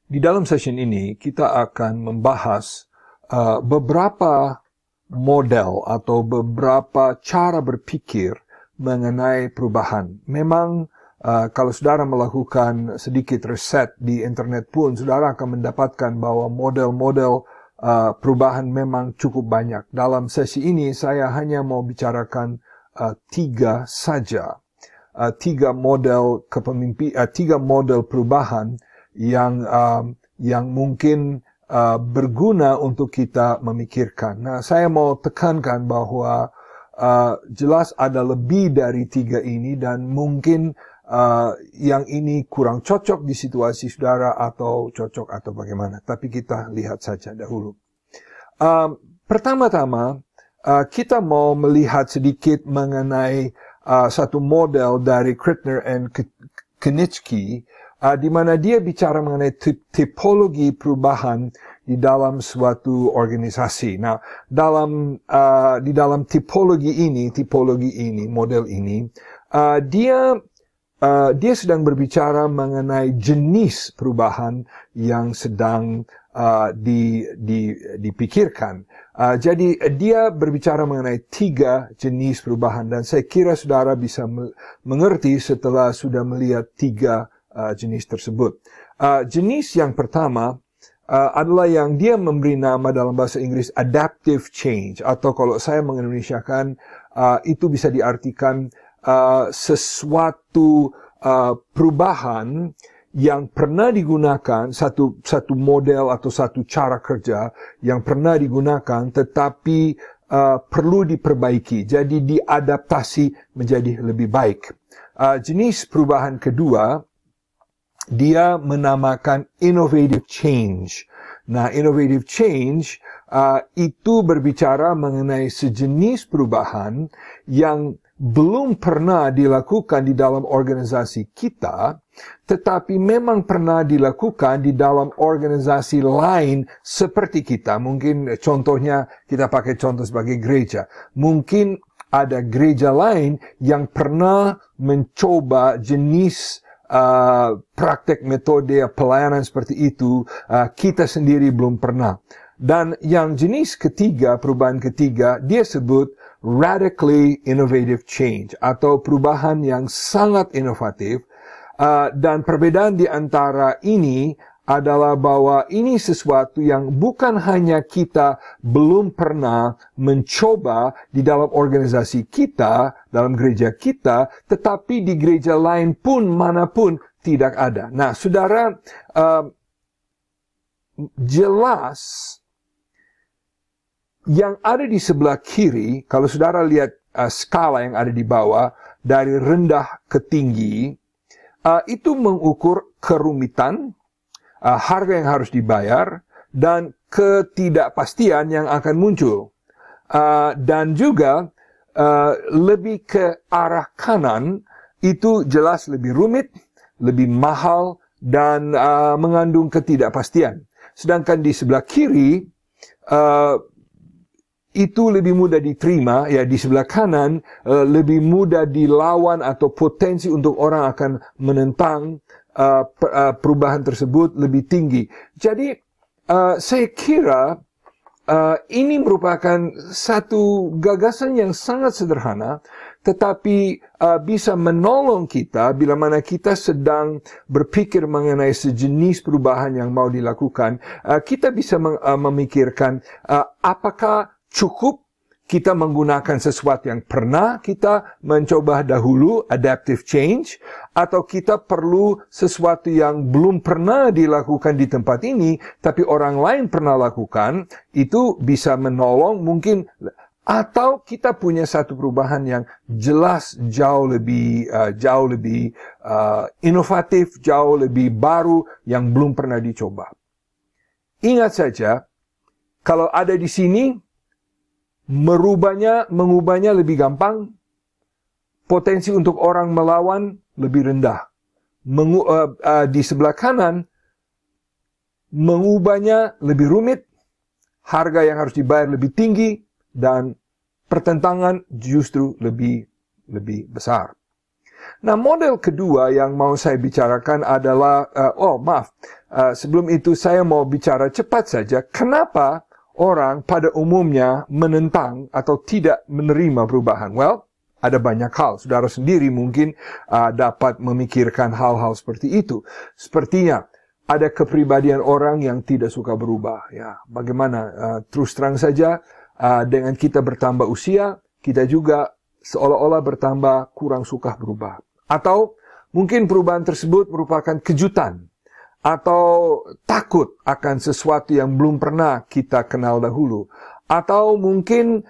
Di dalam session ini kita akan membahas beberapa model atau beberapa cara berpikir mengenai perubahan. Memang kalau saudara melakukan sedikit riset di internet pun, saudara akan mendapatkan bahwa model-model perubahan memang cukup banyak. Dalam sesi ini saya hanya mau bicarakan tiga saja. Tiga model perubahan yang mungkin berguna untuk kita memikirkan. Nah, saya mau tekankan bahwa jelas ada lebih dari tiga ini dan mungkin yang ini kurang cocok di situasi saudara atau cocok atau bagaimana. Tapi kita lihat saja dahulu. Pertama-tama kita mau melihat sedikit mengenai satu model dari Krittner and Knitzky, di mana dia bicara mengenai tipologi perubahan di dalam suatu organisasi. Nah, di dalam tipologi ini, model ini, dia sedang berbicara mengenai jenis perubahan yang sedang dipikirkan. Jadi dia berbicara mengenai tiga jenis perubahan dan saya kira saudara bisa mengerti setelah sudah melihat tiga jenis tersebut. Jenis yang pertama adalah yang dia memberi nama dalam bahasa Inggris adaptive change, atau kalau saya mengindonesiakan itu bisa diartikan sesuatu perubahan yang pernah digunakan, satu model atau satu cara kerja yang pernah digunakan tetapi perlu diperbaiki, jadi diadaptasi menjadi lebih baik. Jenis perubahan kedua dia menamakan innovative change. Nah, innovative change itu berbicara mengenai sejenis perubahan yang belum pernah dilakukan di dalam organisasi kita, tetapi memang pernah dilakukan di dalam organisasi lain seperti kita. Mungkin contohnya, kita pakai contoh sebagai gereja. Mungkin ada gereja lain yang pernah mencoba jenis praktek metode pelayanan seperti itu, kita sendiri belum pernah. Dan yang jenis ketiga, perubahan ketiga, dia sebut radically innovative change atau perubahan yang sangat inovatif. Dan perbedaan di antara ini adalah bahwa ini sesuatu yang bukan hanya kita belum pernah mencoba di dalam organisasi kita, dalam gereja kita, tetapi di gereja lain pun manapun tidak ada. Nah, saudara, jelas yang ada di sebelah kiri, kalau saudara lihat skala yang ada di bawah, dari rendah ke tinggi, itu mengukur kerumitan, harga yang harus dibayar, dan ketidakpastian yang akan muncul. Dan juga lebih ke arah kanan, itu jelas lebih rumit, lebih mahal, dan mengandung ketidakpastian. Sedangkan di sebelah kiri, itu lebih mudah diterima, ya di sebelah kanan lebih mudah dilawan atau potensi untuk orang akan menentang perubahan tersebut lebih tinggi. Jadi saya kira ini merupakan satu gagasan yang sangat sederhana, tetapi bisa menolong kita bila mana kita sedang berpikir mengenai sejenis perubahan yang mau dilakukan. Kita bisa memikirkan apakah cukup kita menggunakan sesuatu yang pernah kita mencoba dahulu, adaptive change, atau kita perlu sesuatu yang belum pernah dilakukan di tempat ini, tapi orang lain pernah lakukan, itu bisa menolong mungkin, atau kita punya satu perubahan yang jelas jauh lebih inovatif, jauh lebih baru, yang belum pernah dicoba. Ingat saja, kalau ada di sini, mengubahnya lebih gampang, potensi untuk orang melawan lebih rendah. Di sebelah kanan, mengubahnya lebih rumit, harga yang harus dibayar lebih tinggi, dan pertentangan justru lebih besar. Nah, model kedua yang mau saya bicarakan adalah, sebelum itu saya mau bicara cepat saja, kenapa orang pada umumnya menentang atau tidak menerima perubahan? Well, ada banyak hal. Saudara sendiri mungkin dapat memikirkan hal-hal seperti itu. Sepertinya, ada kepribadian orang yang tidak suka berubah. Ya, bagaimana? Terus terang saja, dengan kita bertambah usia, kita juga seolah-olah bertambah kurang suka berubah. Atau mungkin perubahan tersebut merupakan kejutan. Atau takut akan sesuatu yang belum pernah kita kenal dahulu. Atau mungkin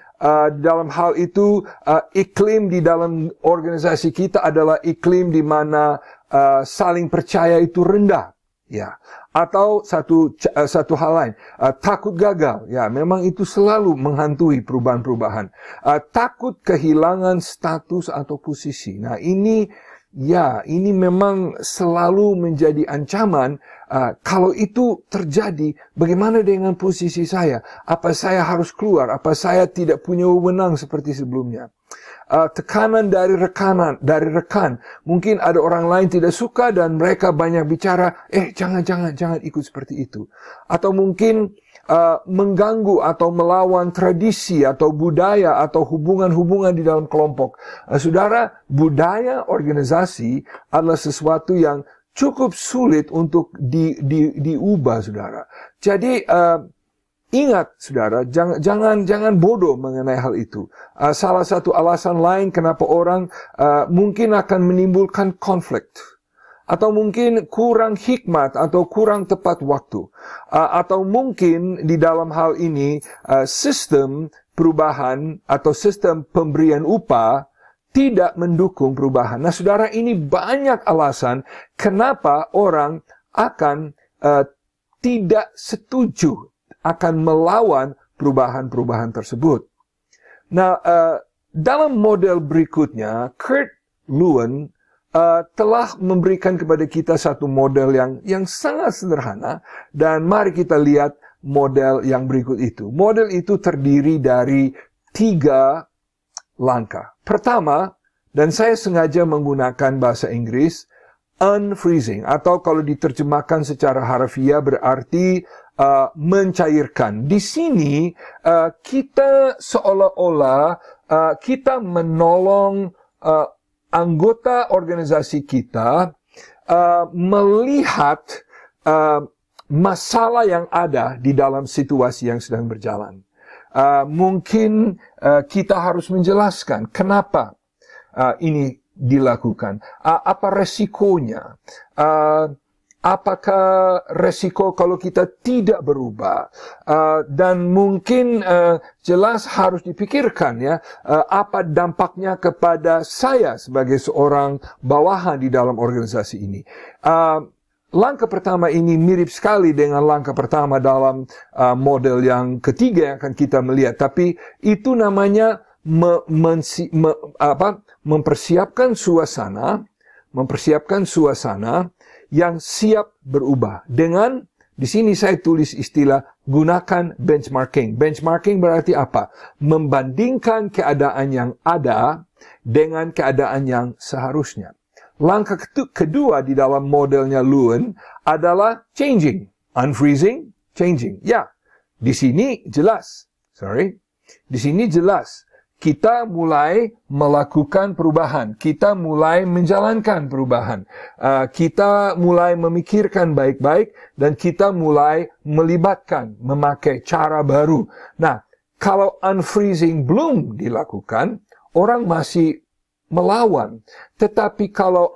dalam hal itu iklim di dalam organisasi kita adalah iklim di mana saling percaya itu rendah. Ya, atau satu hal lain, takut gagal. Ya, memang itu selalu menghantui perubahan-perubahan. Takut kehilangan status atau posisi. Nah, ini memang selalu menjadi ancaman. Kalau itu terjadi, bagaimana dengan posisi saya? Apa saya harus keluar? Apa saya tidak punya wewenang seperti sebelumnya? Tekanan dari rekan. Mungkin ada orang lain tidak suka dan mereka banyak bicara, jangan ikut seperti itu. Atau mungkin mengganggu atau melawan tradisi atau budaya atau hubungan-hubungan di dalam kelompok. Saudara, budaya organisasi adalah sesuatu yang cukup sulit untuk diubah, saudara. Jadi, ingat, saudara, jangan bodoh mengenai hal itu. Salah satu alasan lain kenapa orang mungkin akan menimbulkan konflik. Atau mungkin kurang hikmat atau kurang tepat waktu. Atau mungkin di dalam hal ini sistem perubahan atau sistem pemberian upah tidak mendukung perubahan. Nah, saudara, ini banyak alasan kenapa orang akan tidak setuju, akan melawan perubahan-perubahan tersebut. Nah, dalam model berikutnya, Kurt Lewin telah memberikan kepada kita satu model yang sangat sederhana, dan mari kita lihat model yang berikut itu. Model itu terdiri dari 3 langkah. Pertama, dan saya sengaja menggunakan bahasa Inggris, unfreezing, atau kalau diterjemahkan secara harfiah berarti mencairkan. Di sini kita seolah-olah kita menolong anggota organisasi kita melihat masalah yang ada di dalam situasi yang sedang berjalan. Mungkin kita harus menjelaskan kenapa ini dilakukan. Apa resikonya? Apakah resiko kalau kita tidak berubah? Dan mungkin jelas harus dipikirkan ya, apa dampaknya kepada saya sebagai seorang bawahan di dalam organisasi ini. Langkah pertama ini mirip sekali dengan langkah pertama dalam model yang ketiga yang akan kita melihat. Tapi itu namanya mempersiapkan suasana yang siap berubah. Dengan, di sini saya tulis istilah, gunakan benchmarking. Benchmarking berarti apa? Membandingkan keadaan yang ada dengan keadaan yang seharusnya. Langkah kedua di dalam modelnya Lewin adalah changing. Unfreezing, changing. Ya, di sini jelas. Di sini jelas. Kita mulai melakukan perubahan. Kita mulai menjalankan perubahan. Kita mulai memikirkan baik-baik dan kita mulai melibatkan, memakai cara baru. Nah, kalau unfreezing belum dilakukan, orang masih melawan. Tetapi kalau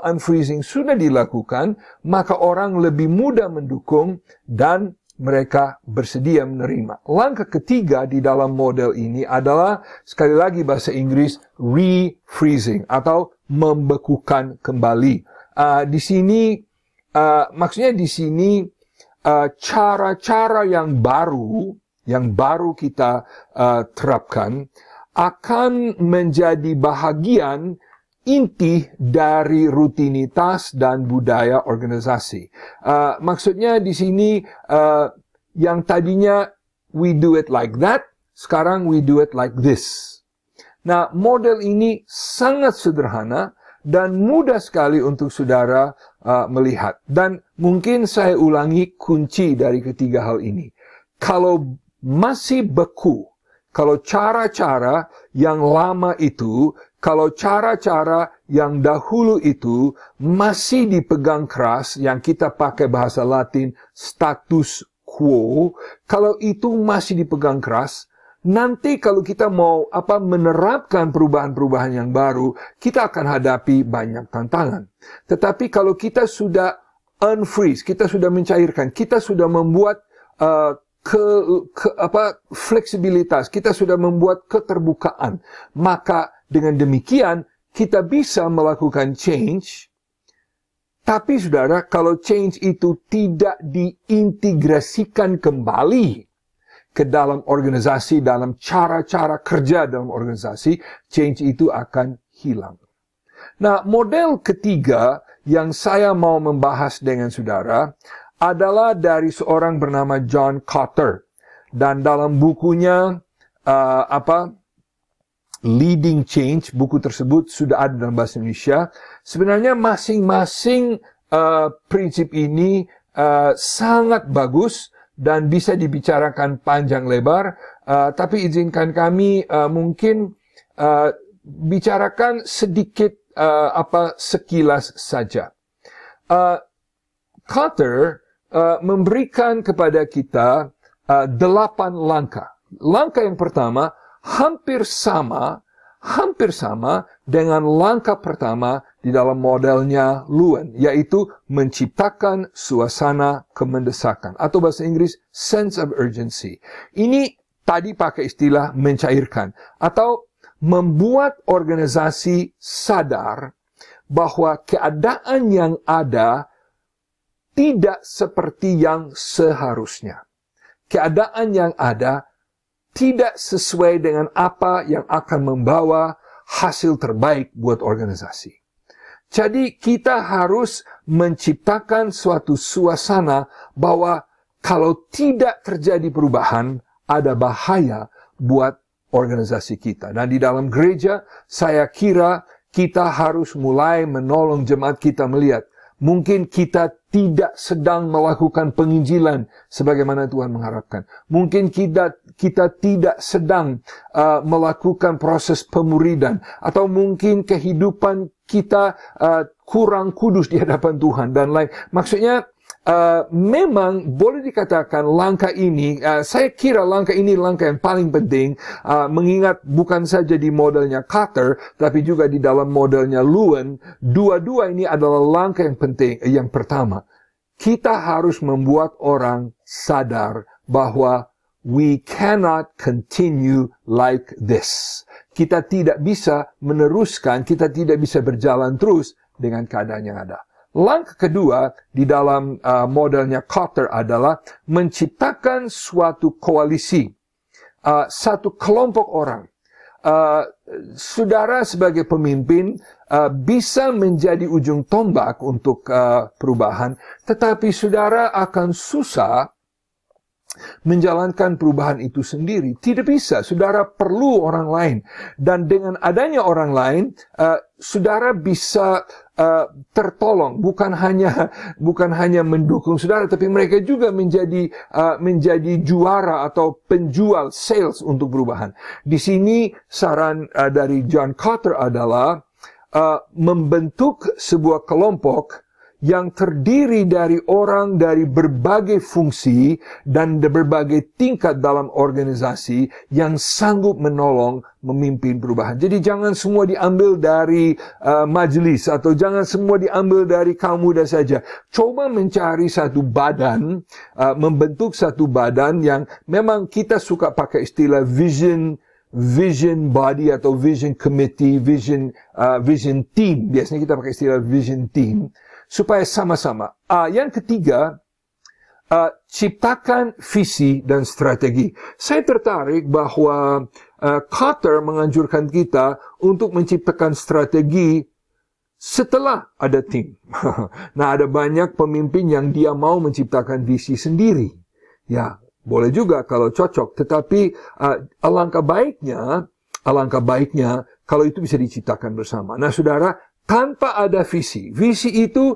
unfreezing sudah dilakukan, maka orang lebih mudah mendukung dan mereka bersedia menerima. Langkah ketiga di dalam model ini adalah, sekali lagi bahasa Inggris, refreezing atau membekukan kembali. Di sini, maksudnya di sini cara-cara yang baru kita terapkan akan menjadi bahagian inti dari rutinitas dan budaya organisasi. Maksudnya di sini yang tadinya we do it like that, sekarang we do it like this. Nah, model ini sangat sederhana dan mudah sekali untuk saudara melihat. Dan mungkin saya ulangi kunci dari ketiga hal ini. Kalau masih beku, kalau cara-cara yang lama itu, kalau cara-cara yang dahulu itu masih dipegang keras, yang kita pakai bahasa Latin status quo, kalau itu masih dipegang keras, nanti kalau kita mau menerapkan perubahan-perubahan yang baru, kita akan hadapi banyak tantangan. Tetapi kalau kita sudah unfreeze, kita sudah mencairkan, kita sudah membuat fleksibilitas, kita sudah membuat keterbukaan, maka dengan demikian kita bisa melakukan change. Tapi saudara, kalau change itu tidak diintegrasikan kembali ke dalam organisasi, dalam cara-cara kerja dalam organisasi, change itu akan hilang. Nah, model ketiga yang saya mau membahas dengan saudara adalah dari seorang bernama John Kotter. Dan dalam bukunya, Leading Change, buku tersebut sudah ada dalam bahasa Indonesia. Sebenarnya masing-masing prinsip ini sangat bagus dan bisa dibicarakan panjang lebar, tapi izinkan kami mungkin bicarakan sedikit sekilas saja. Kotter memberikan kepada kita 8 langkah. Langkah yang pertama hampir sama dengan langkah pertama di dalam modelnya Luen, yaitu menciptakan suasana kemendesakan, atau bahasa Inggris sense of urgency. Ini tadi pakai istilah mencairkan, atau membuat organisasi sadar bahwa keadaan yang ada tidak seperti yang seharusnya. Keadaan yang ada tidak sesuai dengan apa yang akan membawa hasil terbaik buat organisasi. Jadi kita harus menciptakan suatu suasana bahwa kalau tidak terjadi perubahan, ada bahaya buat organisasi kita. Dan di dalam gereja, saya kira kita harus mulai menolong jemaat kita melihat, mungkin kita tidak sedang melakukan penginjilan sebagaimana Tuhan mengharapkan. Mungkin kita tidak sedang melakukan proses pemuridan. Atau mungkin kehidupan kita kurang kudus di hadapan Tuhan dan lain. Maksudnya, memang boleh dikatakan langkah ini, saya kira langkah ini langkah yang paling penting, mengingat bukan saja di modelnya Kotter, tapi juga di dalam modelnya Luen. Dua-dua ini adalah langkah yang penting. Yang pertama, kita harus membuat orang sadar bahwa we cannot continue like this. Kita tidak bisa meneruskan, kita tidak bisa berjalan terus dengan keadaan yang ada. Langkah kedua di dalam modelnya Kotter adalah menciptakan suatu koalisi, satu kelompok orang. Saudara sebagai pemimpin bisa menjadi ujung tombak untuk perubahan, tetapi saudara akan susah menjalankan perubahan itu sendiri. Tidak bisa. Saudara perlu orang lain. Dan dengan adanya orang lain, saudara bisa tertolong. Bukan hanya mendukung saudara, tapi mereka juga menjadi juara atau penjual sales untuk perubahan. Di sini saran dari John Kotter adalah membentuk sebuah kelompok yang terdiri dari orang dari berbagai fungsi dan berbagai tingkat dalam organisasi yang sanggup menolong memimpin perubahan. Jadi jangan semua diambil dari majelis atau jangan semua diambil dari kaum muda saja. Coba mencari satu badan, membentuk satu badan yang memang kita suka pakai istilah vision body atau vision committee, vision team. Biasanya kita pakai istilah vision team. Supaya sama-sama. Yang ketiga, ciptakan visi dan strategi. Saya tertarik bahwa Kotter menganjurkan kita untuk menciptakan strategi setelah ada tim. Nah, ada banyak pemimpin yang dia mau menciptakan visi sendiri. Ya, boleh juga kalau cocok. Tetapi alangkah baiknya kalau itu bisa diciptakan bersama. Nah, saudara, Tanpa ada visi. Visi itu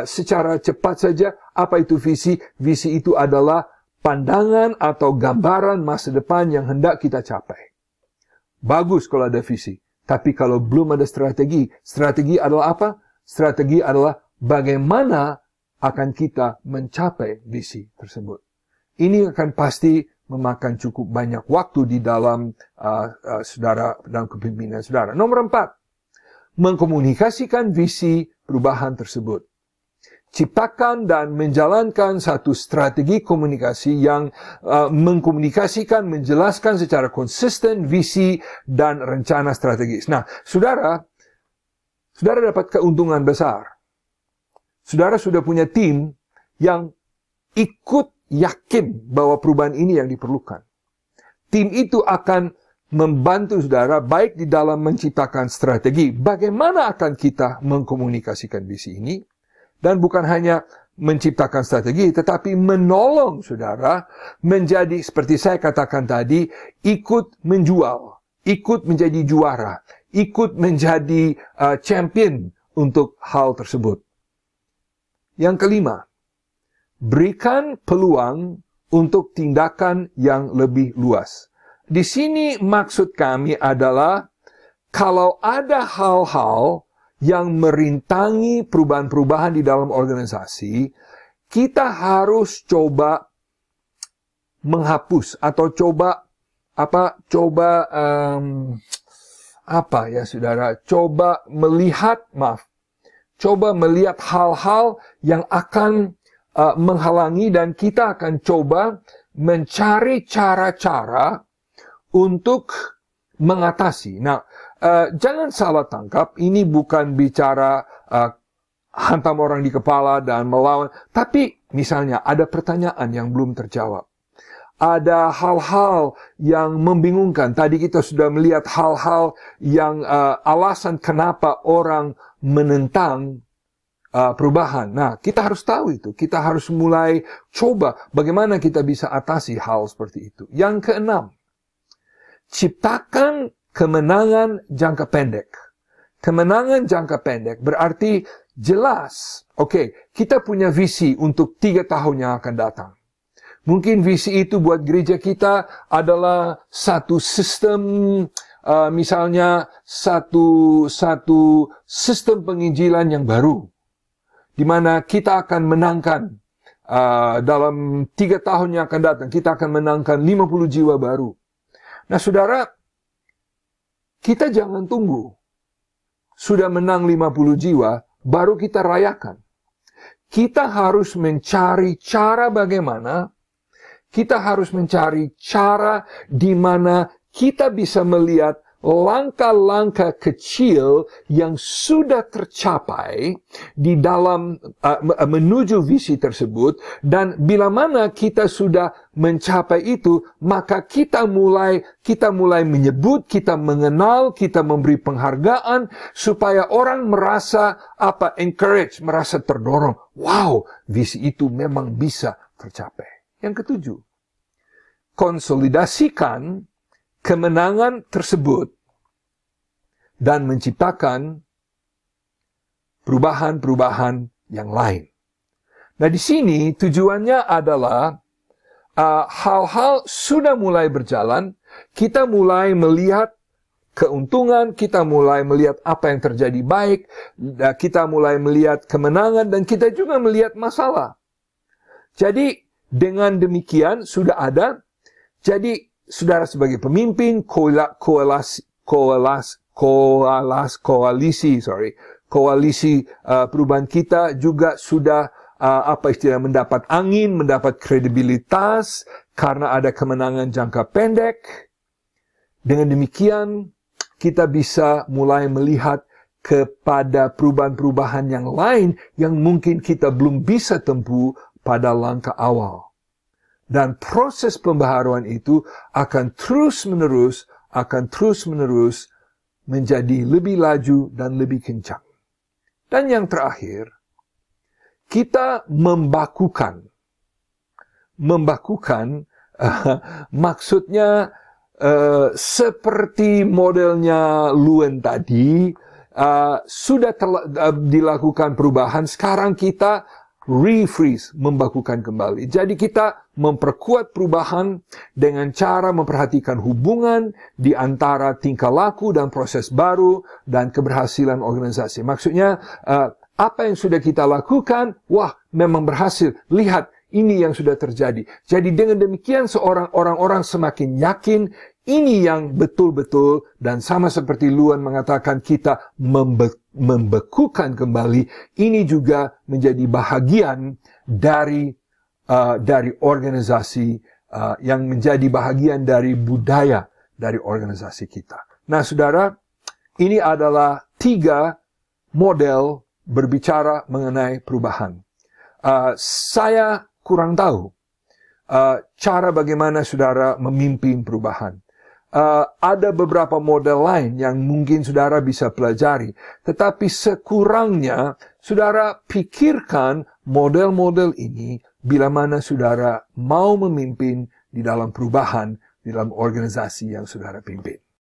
secara cepat saja, apa itu visi? Visi itu adalah pandangan atau gambaran masa depan yang hendak kita capai. Bagus kalau ada visi. Tapi kalau belum ada strategi, strategi adalah apa? Strategi adalah bagaimana akan kita mencapai visi tersebut. Ini akan pasti memakan cukup banyak waktu di dalam saudara, dalam kepemimpinan saudara. Nomor 4. Mengkomunikasikan visi perubahan tersebut. Ciptakan dan menjalankan satu strategi komunikasi yang mengkomunikasikan, menjelaskan secara konsisten visi dan rencana strategis. Nah, saudara dapat keuntungan besar. Saudara sudah punya tim yang ikut yakin bahwa perubahan ini yang diperlukan. Tim itu akan membantu saudara baik di dalam menciptakan strategi. Bagaimana akan kita mengkomunikasikan visi ini? Dan bukan hanya menciptakan strategi, tetapi menolong saudara menjadi, seperti saya katakan tadi, ikut menjual, ikut menjadi juara, ikut menjadi champion untuk hal tersebut. Yang kelima, berikan peluang untuk tindakan yang lebih luas. Di sini maksud kami adalah kalau ada hal-hal yang merintangi perubahan-perubahan di dalam organisasi, kita harus coba menghapus atau coba melihat hal-hal yang akan menghalangi, dan kita akan coba mencari cara-cara untuk mengatasi. Nah, jangan salah tangkap, ini bukan bicara hantam orang di kepala dan melawan. Tapi misalnya ada pertanyaan yang belum terjawab. Ada hal-hal yang membingungkan. Tadi kita sudah melihat hal-hal yang alasan kenapa orang menentang perubahan. Nah, kita harus tahu itu. Kita harus mulai coba bagaimana kita bisa atasi hal seperti itu. Yang keenam, ciptakan kemenangan jangka pendek. Kemenangan jangka pendek berarti jelas. Oke, kita punya visi untuk 3 tahun yang akan datang. Mungkin visi itu buat gereja kita adalah satu sistem, misalnya satu sistem penginjilan yang baru, di mana kita akan menangkan dalam 3 tahun yang akan datang, kita akan menangkan 50 jiwa baru. Nah, saudara, kita jangan tunggu sudah menang 50 jiwa, baru kita rayakan. Kita harus mencari cara bagaimana, kita harus mencari cara di mana kita bisa melihat langkah-langkah kecil yang sudah tercapai di dalam menuju visi tersebut, dan bila mana kita sudah mencapai itu, maka kita mulai menyebut, kita mengenal, kita memberi penghargaan supaya orang merasa encourage, merasa terdorong. Wow, visi itu memang bisa tercapai. Yang ketujuh, konsolidasikan kemenangan tersebut dan menciptakan perubahan-perubahan yang lain. Nah, di sini tujuannya adalah hal-hal sudah mulai berjalan, kita mulai melihat keuntungan, kita mulai melihat apa yang terjadi baik, kita mulai melihat kemenangan, dan kita juga melihat masalah. Jadi, dengan demikian sudah ada. Jadi, saudara sebagai pemimpin, koalisi perubahan kita juga sudah mendapat angin, mendapat kredibilitas karena ada kemenangan jangka pendek. Dengan demikian, kita bisa mulai melihat kepada perubahan-perubahan yang lain yang mungkin kita belum bisa tempuh pada langkah awal. Dan proses pembaharuan itu akan terus-menerus menjadi lebih laju dan lebih kencang. Dan yang terakhir, kita membakukan. Maksudnya seperti modelnya Luen tadi, sudah dilakukan perubahan, sekarang kita refreeze, membakukan kembali. Jadi kita memperkuat perubahan dengan cara memperhatikan hubungan di antara tingkah laku dan proses baru dan keberhasilan organisasi. Maksudnya, apa yang sudah kita lakukan, wah, memang berhasil. Lihat, ini yang sudah terjadi. Jadi dengan demikian orang-orang semakin yakin ini yang betul-betul, dan sama seperti Luan mengatakan kita membekukan kembali, ini juga menjadi bahagian dari organisasi, yang menjadi bahagian dari budaya dari organisasi kita. Nah, saudara, ini adalah 3 model berbicara mengenai perubahan. Saya kurang tahu cara bagaimana saudara memimpin perubahan. Ada beberapa model lain yang mungkin saudara bisa pelajari. Tetapi sekurangnya, saudara pikirkan model-model ini bila mana saudara mau memimpin di dalam perubahan, di dalam organisasi yang saudara pimpin.